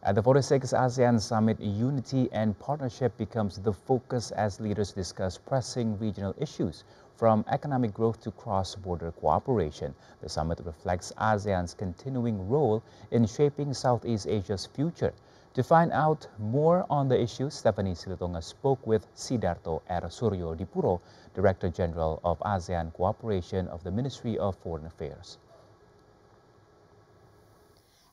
At the 46th ASEAN Summit, unity and partnership becomes the focus as leaders discuss pressing regional issues, from economic growth to cross-border cooperation. The summit reflects ASEAN's continuing role in shaping Southeast Asia's future. To find out more on the issues, Stephanie Silitonga spoke with Sidarto R. Suryo Dipuro, Director General of ASEAN Cooperation of the Ministry of Foreign Affairs.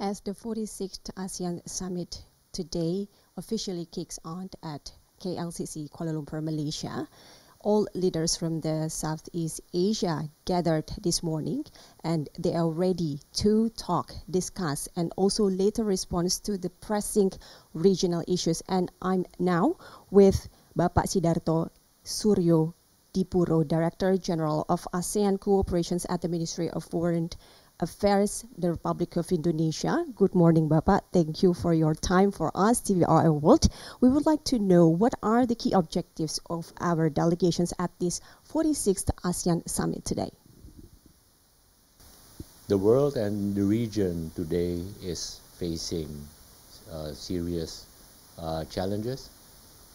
As the 46th ASEAN Summit today officially kicks on at KLCC Kuala Lumpur, Malaysia, all leaders from the Southeast Asia gathered this morning, and they are ready to talk, discuss, and also later respond to the pressing regional issues. And I'm now with Bapak Sidarto Suryo Dipuro, Director General of ASEAN Cooperations at the Ministry of Foreign Affairs, the Republic of Indonesia. Good morning, Bapak. Thank you for your time for us, TVRI World. We would like to know what are the key objectives of our delegations at this 46th ASEAN Summit today. The world and the region today is facing serious challenges.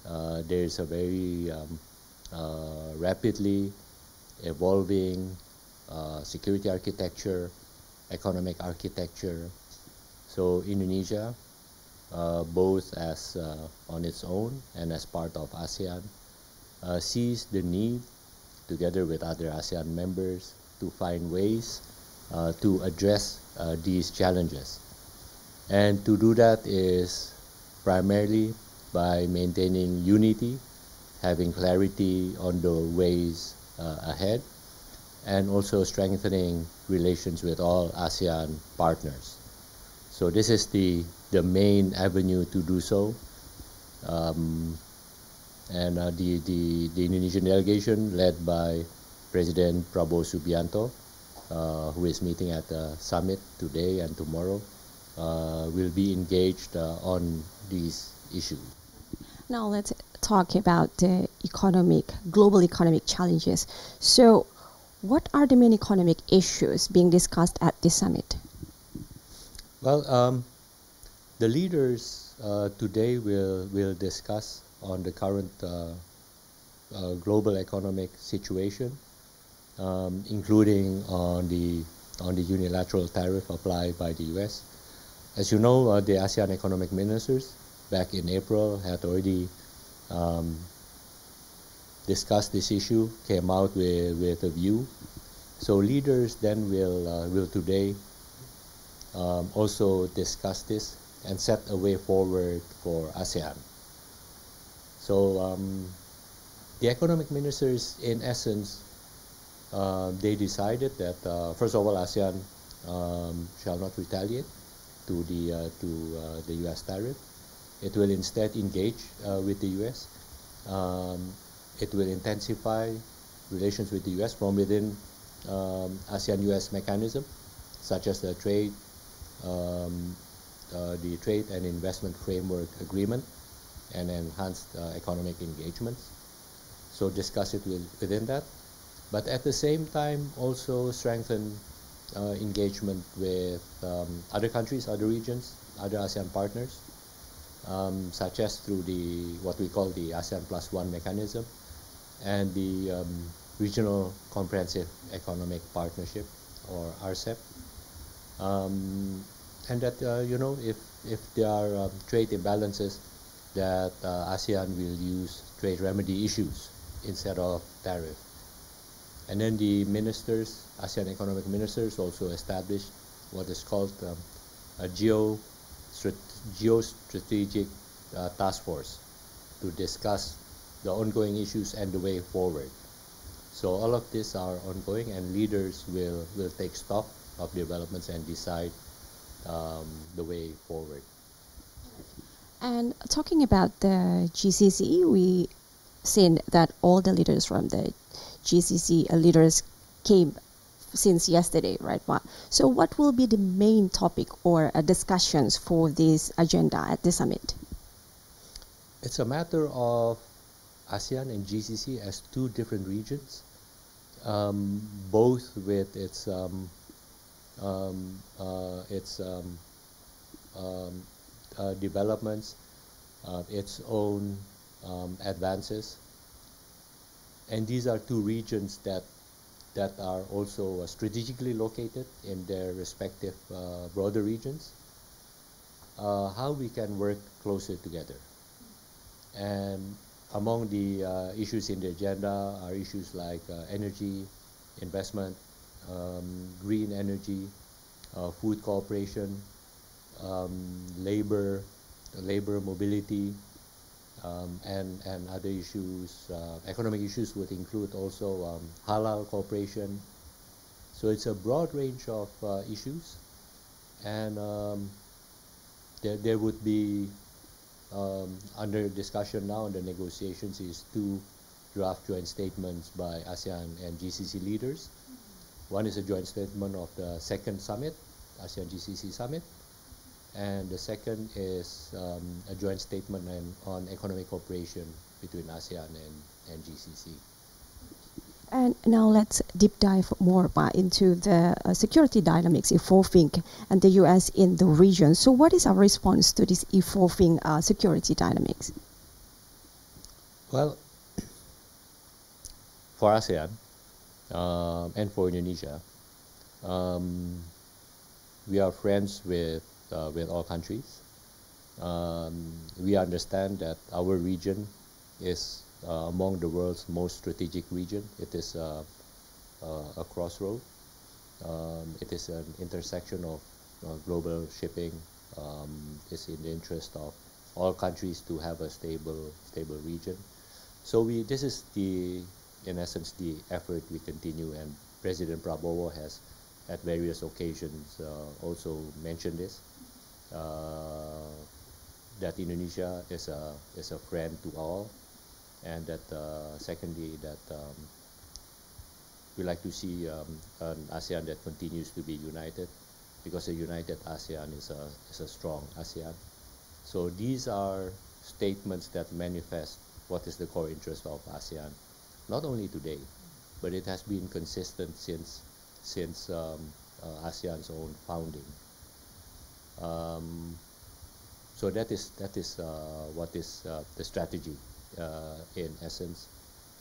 There is a very rapidly evolving security architecture, economic architecture. So Indonesia, both as on its own and as part of ASEAN, sees the need, together with other ASEAN members, to find ways to address these challenges. And to do that is primarily by maintaining unity, having clarity on the ways ahead, and also strengthening relations with all ASEAN partners. So this is the main avenue to do so. The Indonesian delegation, led by President Prabowo Subianto, who is meeting at the summit today and tomorrow, will be engaged on these issues. Now let's talk about the global economic challenges. So what are the main economic issues being discussed at this summit? Well, the leaders today will discuss on the current global economic situation, including on the unilateral tariff applied by the U.S. As you know, the ASEAN economic ministers back in April had already discussed this issue, came out with a view. So leaders then will today also discuss this and set a way forward for ASEAN. So the economic ministers, in essence, they decided that first of all, ASEAN shall not retaliate to the U.S. tariff. It will instead engage with the U.S. It will intensify relations with the U.S. from within ASEAN-U.S. mechanism, such as the trade and investment framework agreement and enhanced economic engagements. So discuss it within that, but at the same time also strengthen engagement with other countries, other regions, other ASEAN partners, such as through what we call the ASEAN +1 mechanism and the Regional Comprehensive Economic Partnership, or RCEP. And that, if there are trade imbalances, that ASEAN will use trade remedy issues instead of tariff. And then the ministers, ASEAN economic ministers, also established what is called a geostrategic task force to discuss the ongoing issues and the way forward. So all of these are ongoing, and leaders will take stock of developments and decide the way forward. And talking about the GCC, we seen that all the leaders from the GCC leaders came since yesterday, right? So what will be the main topic or discussions for this agenda at the summit? It's a matter of ASEAN and GCC as two different regions, both with its developments, its own advances. And these are two regions that are also strategically located in their respective broader regions. How we can work closer together. And among the issues in the agenda are issues like energy, investment, green energy, food cooperation, labor mobility, and other issues. Economic issues would include also halal cooperation. So it's a broad range of issues, and there would be under discussion now under negotiations is two draft joint statements by ASEAN and GCC leaders. One is a joint statement of the second summit, ASEAN GCC summit, and the second is a joint statement on economic cooperation between ASEAN and GCC. And now let's deep dive more into the security dynamics evolving and the U.S. in the region. So what is our response to this evolving security dynamics? Well, for ASEAN and for Indonesia, we are friends with all countries. We understand that our region is among the world's most strategic region. It is a crossroad. It is an intersection of global shipping. It's in the interest of all countries to have a stable region. So this is in essence the effort we continue, and President Prabowo has at various occasions also mentioned this, that Indonesia is a friend to all, and that secondly that we like to see an ASEAN that continues to be united, because a united ASEAN is a strong ASEAN. So these are statements that manifest what is the core interest of ASEAN, not only today, but it has been consistent since ASEAN's own founding. So that is what is the strategy in essence,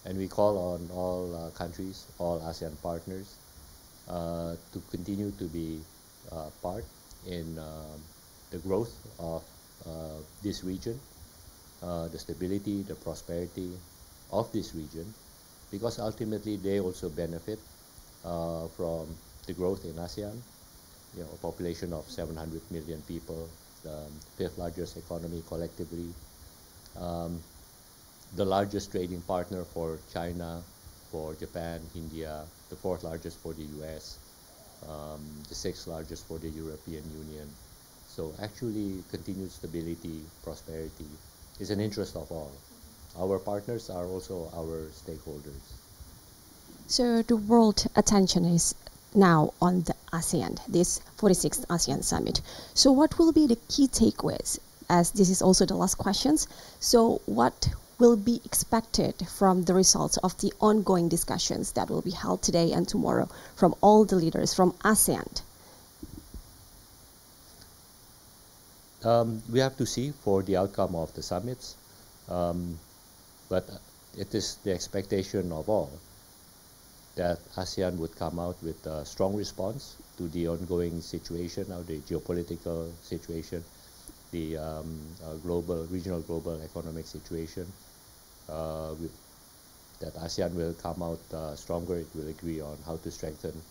and we call on all countries, all ASEAN partners, to continue to be part in the growth of this region, the stability, the prosperity of this region, because ultimately they also benefit from the growth in ASEAN. A population of 700 million people, the fifth largest economy collectively, the largest trading partner for China, for Japan, India, the fourth largest for the US, the sixth largest for the European Union. So actually continued stability, prosperity is an interest of all. Our partners are also our stakeholders. So the world attention is now on the ASEAN, this 46th ASEAN Summit. So what will be the key takeaways, as this is also the last questions? So what will be expected from the results of the ongoing discussions that will be held today and tomorrow from all the leaders from ASEAN? We have to see for the outcome of the summits, but it is the expectation of all that ASEAN would come out with a strong response to the ongoing situation, now the geopolitical situation, the regional global economic situation, that ASEAN will come out stronger. It will agree on how to strengthen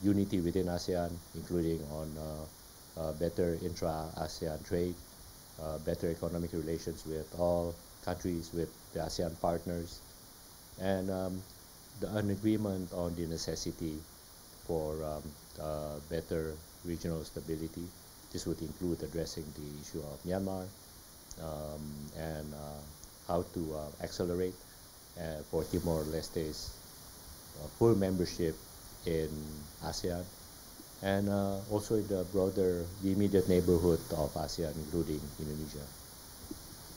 unity within ASEAN, including on better intra-ASEAN trade, better economic relations with all countries, with the ASEAN partners, and an agreement on the necessity for better regional stability. This would include addressing the issue of Myanmar and how to accelerate for Timor-Leste's full membership in ASEAN, and also in the immediate neighborhood of ASEAN, including Indonesia.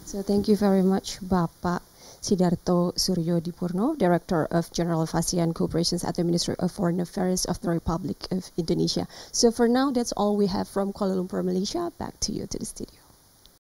So thank you very much, Bapak. Sidarto Suryo Dipurno, Director of General of Asean Cooperations at the Ministry of Foreign Affairs of the Republic of Indonesia. So for now, that's all we have from Kuala Lumpur, Malaysia. Back to you to the studio.